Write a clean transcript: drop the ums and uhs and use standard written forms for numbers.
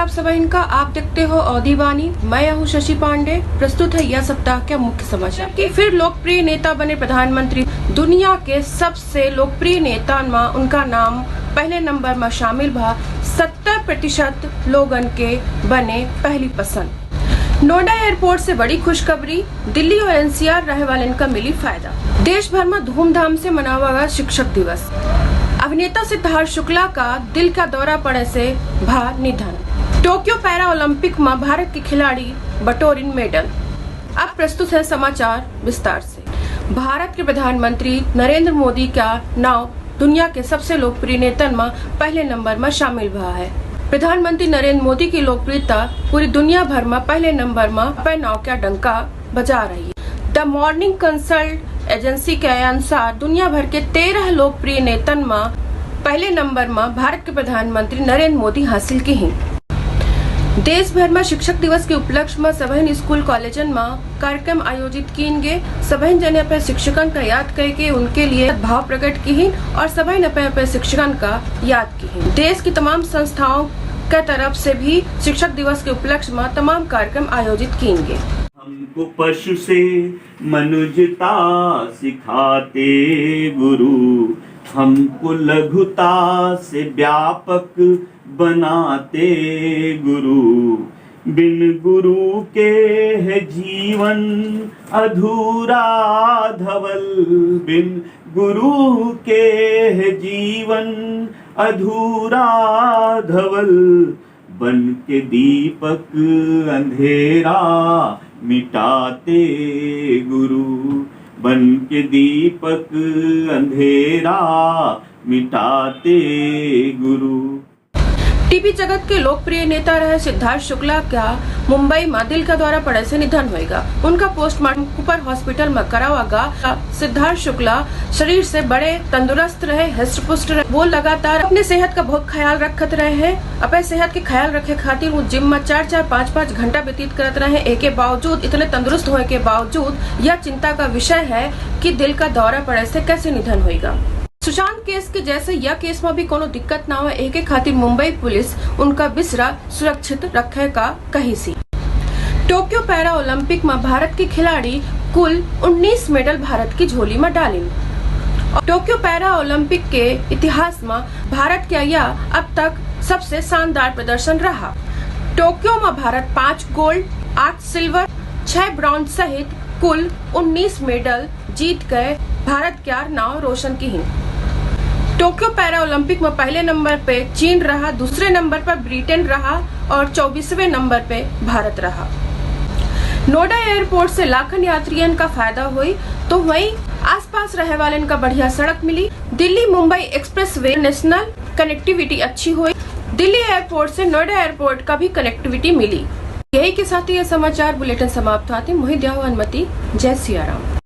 आप सभी इनका आप देखते हो अवधि वाणी। मैं हूँ शशि पांडे। प्रस्तुत है यह सप्ताह के मुख्य समाचार। कि फिर लोकप्रिय नेता बने प्रधानमंत्री। दुनिया के सबसे लोकप्रिय नेता में उनका नाम पहले नंबर में शामिल भा। 70% लोगन के बने पहली पसंद। नोएडा एयरपोर्ट से बड़ी खुशखबरी। दिल्ली और एनसीआर रहे वाले का मिली फायदा। देश भर में धूमधाम से मनावा गया शिक्षक दिवस। अभिनेता सिद्धार्थ शुक्ला का दिल का दौरा पड़ने से भा निधन। टोक्यो पैरा ओलंपिक में भारत के खिलाड़ी बटोरिन मेडल। अब प्रस्तुत है समाचार विस्तार से। भारत के प्रधानमंत्री नरेंद्र मोदी का नाम दुनिया के सबसे लोकप्रिय नेता में पहले नंबर में शामिल हुआ है। प्रधानमंत्री नरेंद्र मोदी की लोकप्रियता पूरी दुनिया भर में पहले नंबर में अपने नाव का डंका बजा रही है। द मॉर्निंग कंसल्ट एजेंसी के अनुसार दुनिया भर के 13 लोकप्रिय नेतन में पहले नंबर में भारत के प्रधानमंत्री नरेंद्र मोदी हासिल की हैं। देश भर में शिक्षक दिवस के उपलक्ष्य में सभी स्कूल कॉलेजन में कार्यक्रम आयोजित किए गए। सभी जने अपने शिक्षकन का याद करके उनके लिए भाव प्रकट की हैं और सभी अपने शिक्षकन का याद की हैं। देश की तमाम संस्थाओं के तरफ से भी शिक्षक दिवस के उपलक्ष्य में तमाम कार्यक्रम आयोजित किए गए। हमको पशु से मनुजता सिखाते गुरु, हमको लघुता से व्यापक बनाते गुरु। बिन गुरु के है जीवन अधूरा धवल, बिन गुरु के है जीवन अधूरा धवल। बन के दीपक अंधेरा मिटाते गुरु, बन के दीपक अंधेरा मिटाते गुरु। टीवी जगत के लोकप्रिय नेता रहे सिद्धार्थ शुक्ला का मुंबई में दिल का दौरा पड़ने से निधन होगा। उनका पोस्टमार्टम कूपर हॉस्पिटल में करावागा। सिद्धार्थ शुक्ला शरीर से बड़े तंदुरुस्त रहे, हृष्ट पुष्ट रहे। वो लगातार अपने सेहत का बहुत ख्याल रखत रहे हैं। अपने सेहत के ख्याल रखे खातिर वो जिम में 4-4, 5-5 घंटा व्यतीत करते रहे। एक के बावजूद इतने तंदुरुस्त होने के बावजूद यह चिंता का विषय है कि दिल का दौरा पड़ने से कैसे निधन होगा। सुशांत केस के जैसे यह केस में भी कोनो दिक्कत ना हो, एक खातिर मुंबई पुलिस उनका बिसरा सुरक्षित रखे का कही सी। टोक्यो पैरा ओलंपिक में भारत के खिलाड़ी कुल 19 मेडल भारत की झोली में डाली। टोक्यो पैरा ओलंपिक के इतिहास में भारत का यह अब तक सबसे शानदार प्रदर्शन रहा। टोक्यो में भारत 5 गोल्ड, 8 सिल्वर, 6 ब्रॉन्ज सहित कुल 19 मेडल जीत गए भारत का नाम रोशन की है। टोक्यो पैरा ओलंपिक में पहले नंबर पे चीन रहा, दूसरे नंबर पर ब्रिटेन रहा और 24वें नंबर पे भारत रहा। नोएडा एयरपोर्ट से लाखों यात्रियों का फायदा हुई तो वहीं आसपास रहे वाले का बढ़िया सड़क मिली। Delhi Mumbai expressway national connectivity अच्छी हुई। दिल्ली एयरपोर्ट से नोएडा एयरपोर्ट का भी कनेक्टिविटी मिली। यही के साथ ही यह समाचार बुलेटिन समाप्त होती। मोहित अनुमति। जय सिया राम।